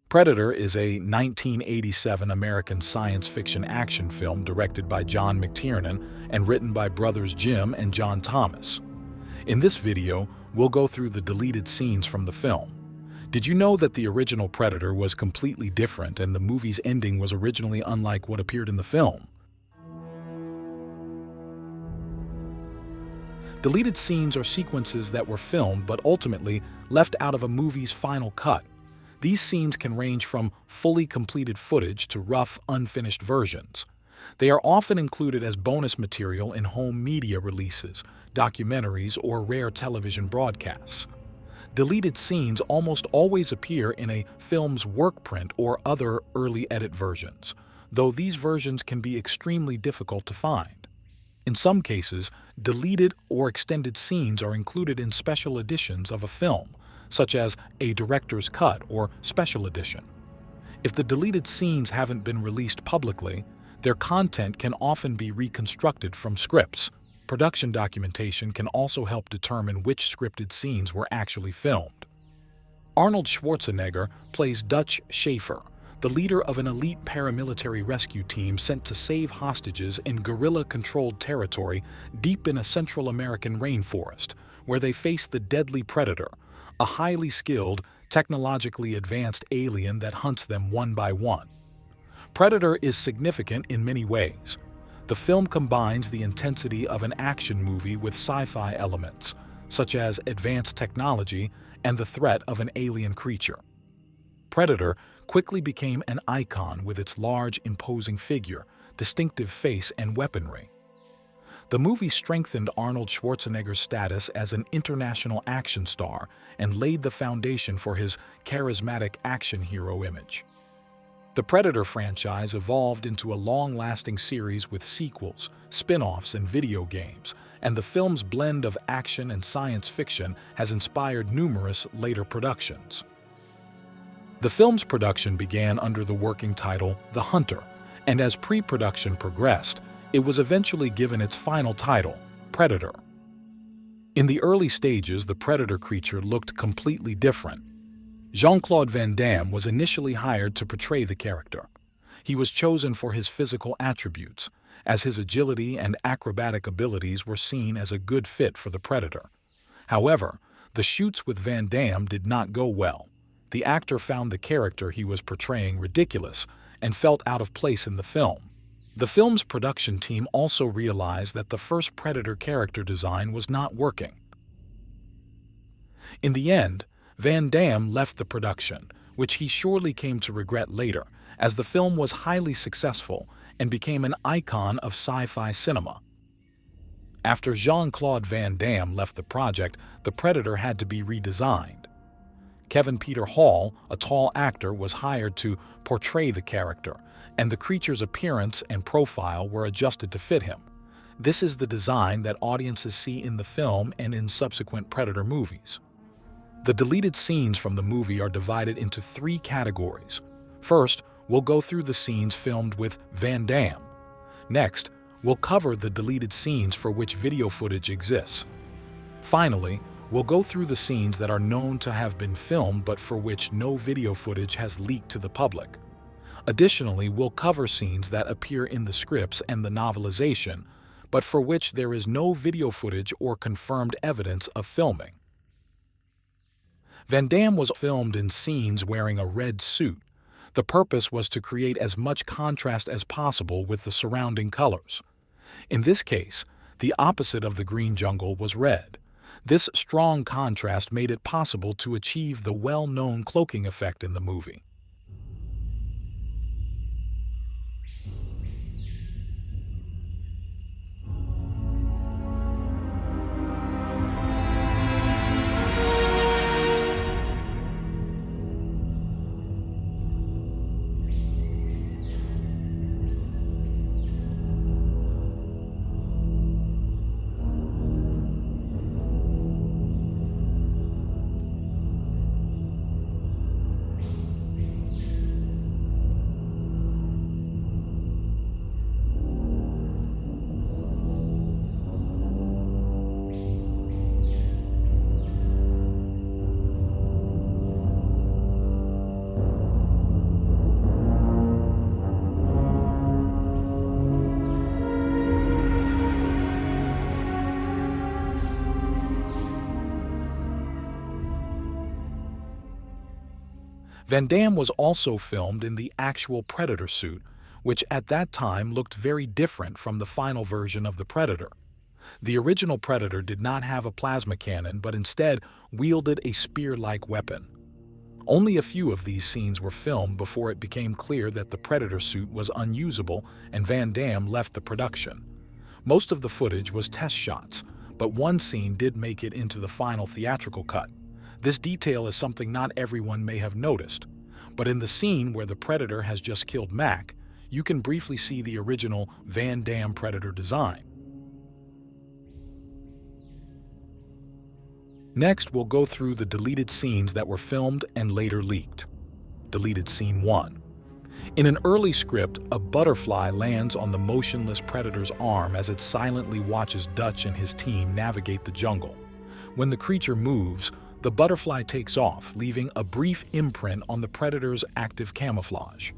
Predator is a 1987 American science fiction action film directed by John McTiernan and written by brothers Jim and John Thomas. In this video, we'll go through the deleted scenes from the film. Did you know that the original Predator was completely different and the movie's ending was originally unlike what appeared in the film? Deleted scenes are sequences that were filmed but ultimately left out of a movie's final cut. These scenes can range from fully completed footage to rough, unfinished versions. They are often included as bonus material in home media releases, documentaries, or rare television broadcasts. Deleted scenes almost always appear in a film's work print or other early edit versions, though these versions can be extremely difficult to find. In some cases, deleted or extended scenes are included in special editions of a film, such as a director's cut or special edition. If the deleted scenes haven't been released publicly, their content can often be reconstructed from scripts. Production documentation can also help determine which scripted scenes were actually filmed. Arnold Schwarzenegger plays Dutch Schaefer, the leader of an elite paramilitary rescue team sent to save hostages in guerrilla-controlled territory deep in a Central American rainforest, where they face the deadly Predator, a highly skilled, technologically advanced alien that hunts them one by one. Predator is significant in many ways. The film combines the intensity of an action movie with sci-fi elements, such as advanced technology and the threat of an alien creature. Predator quickly became an icon with its large, imposing figure, distinctive face, and weaponry. The movie strengthened Arnold Schwarzenegger's status as an international action star and laid the foundation for his charismatic action hero image. The Predator franchise evolved into a long-lasting series with sequels, spin-offs, and video games, and the film's blend of action and science fiction has inspired numerous later productions. The film's production began under the working title The Hunter, and as pre-production progressed, it was eventually given its final title, Predator. In the early stages, the Predator creature looked completely different. Jean-Claude Van Damme was initially hired to portray the character. He was chosen for his physical attributes, as his agility and acrobatic abilities were seen as a good fit for the Predator. However, the shoots with Van Damme did not go well. The actor found the character he was portraying ridiculous and felt out of place in the film. The film's production team also realized that the first Predator character design was not working. In the end, Van Damme left the production, which he surely came to regret later, as the film was highly successful and became an icon of sci-fi cinema. After Jean-Claude Van Damme left the project, the Predator had to be redesigned. Kevin Peter Hall, a tall actor, was hired to portray the character, and the creature's appearance and profile were adjusted to fit him. This is the design that audiences see in the film and in subsequent Predator movies. The deleted scenes from the movie are divided into three categories. First, we'll go through the scenes filmed with Van Damme. Next, we'll cover the deleted scenes for which video footage exists. Finally, we'll go through the scenes that are known to have been filmed but for which no video footage has leaked to the public. Additionally, we'll cover scenes that appear in the scripts and the novelization, but for which there is no video footage or confirmed evidence of filming. Van Damme was filmed in scenes wearing a red suit. The purpose was to create as much contrast as possible with the surrounding colors. In this case, the opposite of the green jungle was red. This strong contrast made it possible to achieve the well-known cloaking effect in the movie. Van Damme was also filmed in the actual Predator suit, which at that time looked very different from the final version of the Predator. The original Predator did not have a plasma cannon, but instead wielded a spear-like weapon. Only a few of these scenes were filmed before it became clear that the Predator suit was unusable and Van Damme left the production. Most of the footage was test shots, but one scene did make it into the final theatrical cut. This detail is something not everyone may have noticed, but in the scene where the Predator has just killed Mac, you can briefly see the original Van Damme Predator design. Next, we'll go through the deleted scenes that were filmed and later leaked. Deleted Scene 1. In an early script, a butterfly lands on the motionless Predator's arm as it silently watches Dutch and his team navigate the jungle. When the creature moves, the butterfly takes off, leaving a brief imprint on the Predator's active camouflage.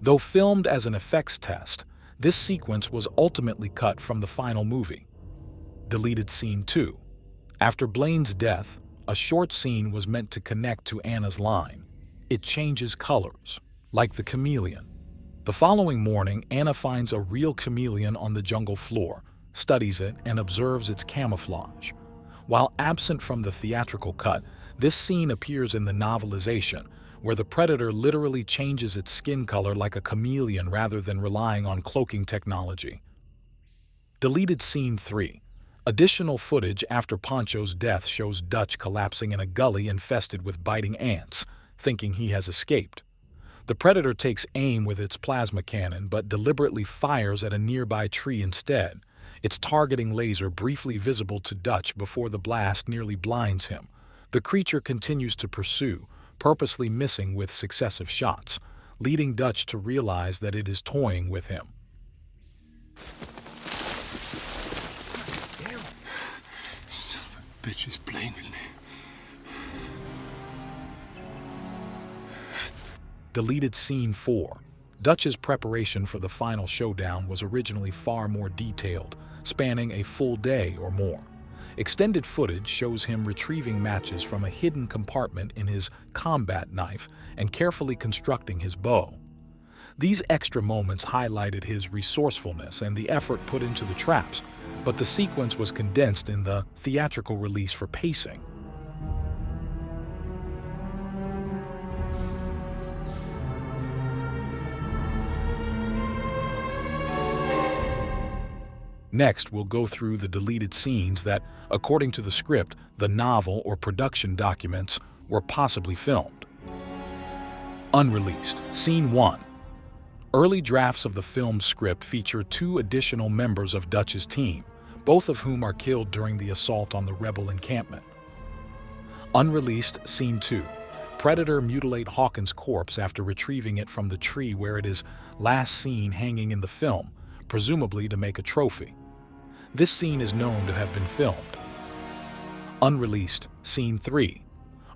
Though filmed as an effects test, this sequence was ultimately cut from the final movie. Deleted Scene 2. After Blaine's death, a short scene was meant to connect to Anna's line. It changes colors, like the chameleon. The following morning, Anna finds a real chameleon on the jungle floor, studies it, and observes its camouflage. While absent from the theatrical cut, this scene appears in the novelization, where the Predator literally changes its skin color like a chameleon rather than relying on cloaking technology. Deleted Scene 3. Additional footage after Pancho's death shows Dutch collapsing in a gully infested with biting ants, thinking he has escaped. The Predator takes aim with its plasma cannon but deliberately fires at a nearby tree instead, its targeting laser briefly visible to Dutch before the blast nearly blinds him. The creature continues to pursue, purposely missing with successive shots, leading Dutch to realize that it is toying with him. Son of a bitch is playing with me. Deleted Scene 4. Dutch's preparation for the final showdown was originally far more detailed, spanning a full day or more. Extended footage shows him retrieving matches from a hidden compartment in his combat knife and carefully constructing his bow. These extra moments highlighted his resourcefulness and the effort put into the traps, but the sequence was condensed in the theatrical release for pacing. Next, we'll go through the deleted scenes that, according to the script, the novel or production documents, were possibly filmed. Unreleased. Scene 1. Early drafts of the film's script feature 2 additional members of Dutch's team, both of whom are killed during the assault on the rebel encampment. Unreleased. Scene 2. Predator mutilate Hawkins' corpse after retrieving it from the tree where it is last seen hanging in the film, presumably to make a trophy. This scene is known to have been filmed. Unreleased. Scene 3.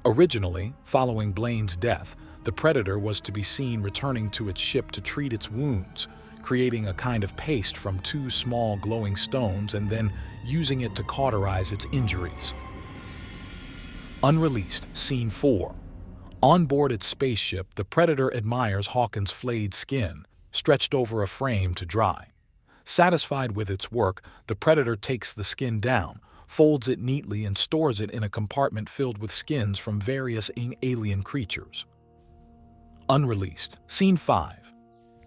Originally, following Blaine's death, the Predator was to be seen returning to its ship to treat its wounds, creating a kind of paste from 2 small glowing stones and then using it to cauterize its injuries. Unreleased. Scene 4. On board its spaceship, the Predator admires Hawkins' flayed skin, stretched over a frame to dry. Satisfied with its work, the Predator takes the skin down, folds it neatly and stores it in a compartment filled with skins from various alien creatures. Unreleased. Scene 5.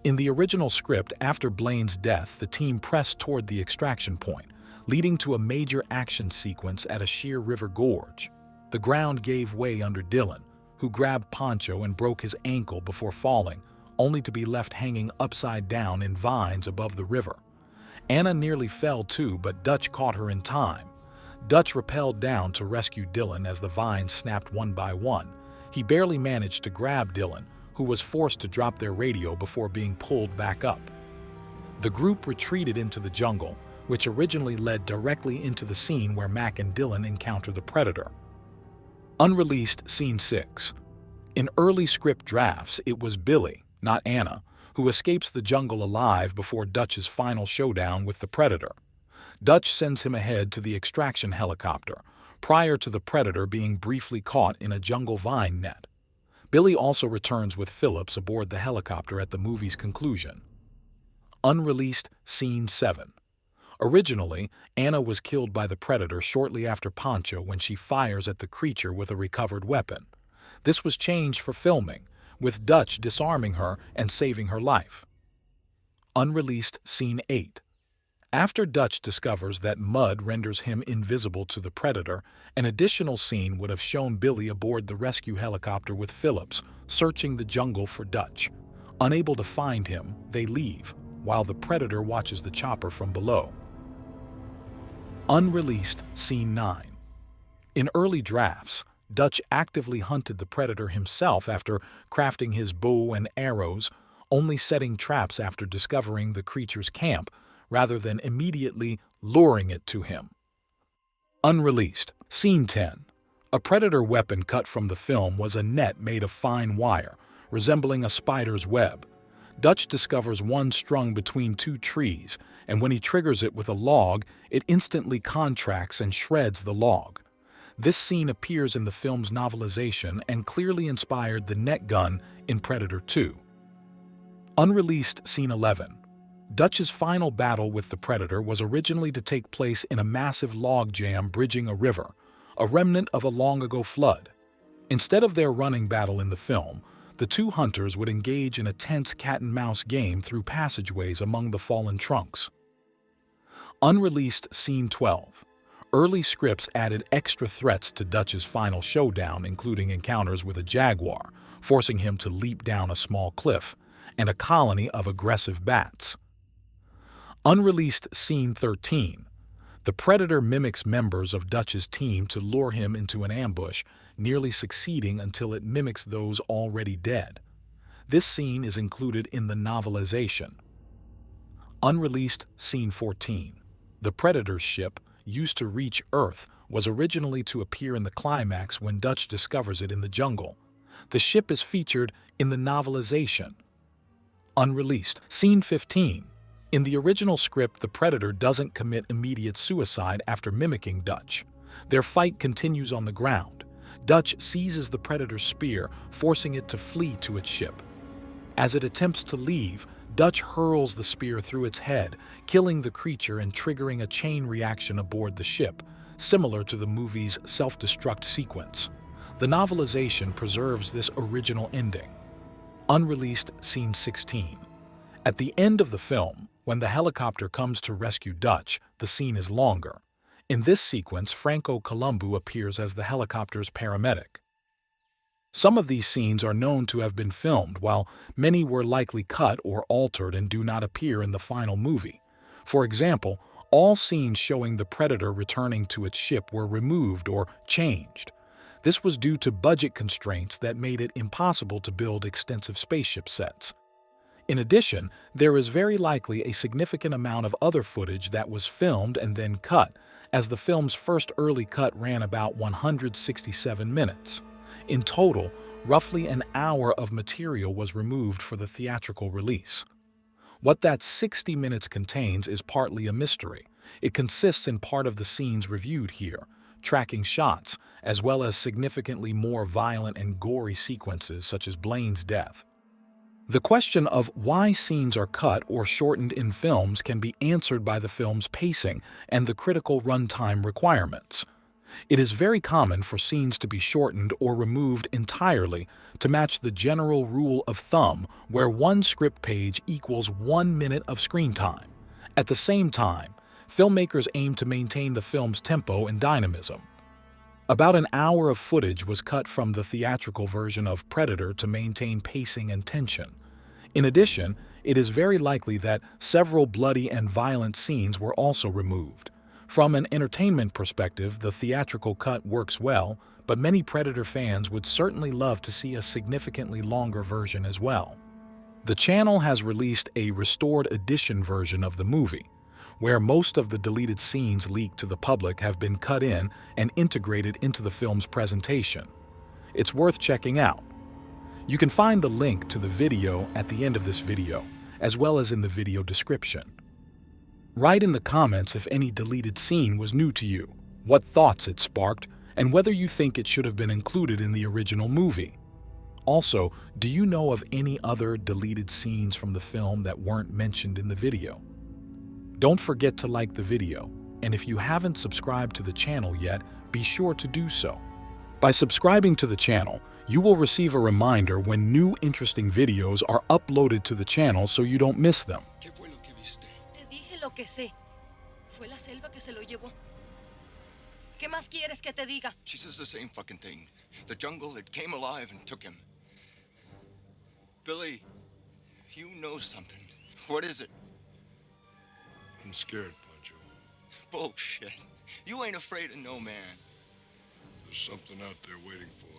In the original script, after Blaine's death, the team pressed toward the extraction point, leading to a major action sequence at a sheer river gorge. The ground gave way under Dylan, who grabbed Pancho and broke his ankle before falling, only to be left hanging upside down in vines above the river. Anna nearly fell too, but Dutch caught her in time. Dutch rappelled down to rescue Dylan as the vines snapped one by one. He barely managed to grab Dylan, who was forced to drop their radio before being pulled back up. The group retreated into the jungle, which originally led directly into the scene where Mac and Dylan encounter the Predator. Unreleased. Scene 6. In early script drafts, it was Billy, not Anna, who escapes the jungle alive before Dutch's final showdown with the Predator. Dutch sends him ahead to the extraction helicopter, prior to the Predator being briefly caught in a jungle vine net. Billy also returns with Phillips aboard the helicopter at the movie's conclusion. Unreleased Scene 7. Originally, Anna was killed by the Predator shortly after Pancho when she fires at the creature with a recovered weapon. This was changed for filming, with Dutch disarming her and saving her life. Unreleased Scene 8. After Dutch discovers that mud renders him invisible to the Predator, an additional scene would have shown Billy aboard the rescue helicopter with Phillips, searching the jungle for Dutch. Unable to find him, they leave, while the Predator watches the chopper from below. Unreleased Scene 9. In early drafts, Dutch actively hunted the Predator himself after crafting his bow and arrows, only setting traps after discovering the creature's camp, rather than immediately luring it to him. Unreleased Scene 10. A Predator weapon cut from the film was a net made of fine wire, resembling a spider's web. Dutch discovers one strung between two trees, and when he triggers it with a log, it instantly contracts and shreds the log. This scene appears in the film's novelization and clearly inspired the net gun in Predator 2. Unreleased Scene 11. Dutch's final battle with the Predator was originally to take place in a massive log jam bridging a river, a remnant of a long-ago flood. Instead of their running battle in the film, the two hunters would engage in a tense cat-and-mouse game through passageways among the fallen trunks. Unreleased Scene 12. Early scripts added extra threats to Dutch's final showdown, including encounters with a jaguar, forcing him to leap down a small cliff, and a colony of aggressive bats. Unreleased Scene 13. The Predator mimics members of Dutch's team to lure him into an ambush, nearly succeeding until it mimics those already dead. This scene is included in the novelization. Unreleased Scene 14. The Predator's ship, used to reach Earth, was originally to appear in the climax when Dutch discovers it in the jungle. The ship is featured in the novelization. Unreleased Scene 15. In the original script, the Predator doesn't commit immediate suicide after mimicking Dutch. Their fight continues on the ground. Dutch seizes the Predator's spear, forcing it to flee to its ship. As it attempts to leave, Dutch hurls the spear through its head, killing the creature and triggering a chain reaction aboard the ship, similar to the movie's self-destruct sequence. The novelization preserves this original ending. Unreleased Scene 16. At the end of the film, when the helicopter comes to rescue Dutch, the scene is longer. In this sequence, Franco Columbu appears as the helicopter's paramedic. Some of these scenes are known to have been filmed, while many were likely cut or altered and do not appear in the final movie. For example, all scenes showing the Predator returning to its ship were removed or changed. This was due to budget constraints that made it impossible to build extensive spaceship sets. In addition, there is very likely a significant amount of other footage that was filmed and then cut, as the film's first early cut ran about 167 minutes. In total, roughly an hour of material was removed for the theatrical release. What that 60 minutes contains is partly a mystery. It consists in part of the scenes reviewed here, tracking shots, as well as significantly more violent and gory sequences such as Blaine's death. The question of why scenes are cut or shortened in films can be answered by the film's pacing and the critical runtime requirements. It is very common for scenes to be shortened or removed entirely to match the general rule of thumb where one script page equals 1 minute of screen time. At the same time, filmmakers aim to maintain the film's tempo and dynamism. About an hour of footage was cut from the theatrical version of Predator to maintain pacing and tension. In addition, it is very likely that several bloody and violent scenes were also removed. From an entertainment perspective, the theatrical cut works well, but many Predator fans would certainly love to see a significantly longer version as well. The channel has released a restored edition version of the movie, where most of the deleted scenes leaked to the public have been cut in and integrated into the film's presentation. It's worth checking out. You can find the link to the video at the end of this video, as well as in the video description. Write in the comments if any deleted scene was new to you, what thoughts it sparked, and whether you think it should have been included in the original movie. Also, do you know of any other deleted scenes from the film that weren't mentioned in the video? Don't forget to like the video, and if you haven't subscribed to the channel yet, be sure to do so. By subscribing to the channel, you will receive a reminder when new interesting videos are uploaded to the channel so you don't miss them. ¿Qué fue lo que viste? Te dije lo que sé. Fue la selva que se lo llevó. ¿Qué más quieres que te diga? She says the same fucking thing. The jungle that came alive and took him. Billy, you know something. What is it? I'm scared, Pancho. Bullshit. You ain't afraid of no man. There's something out there waiting for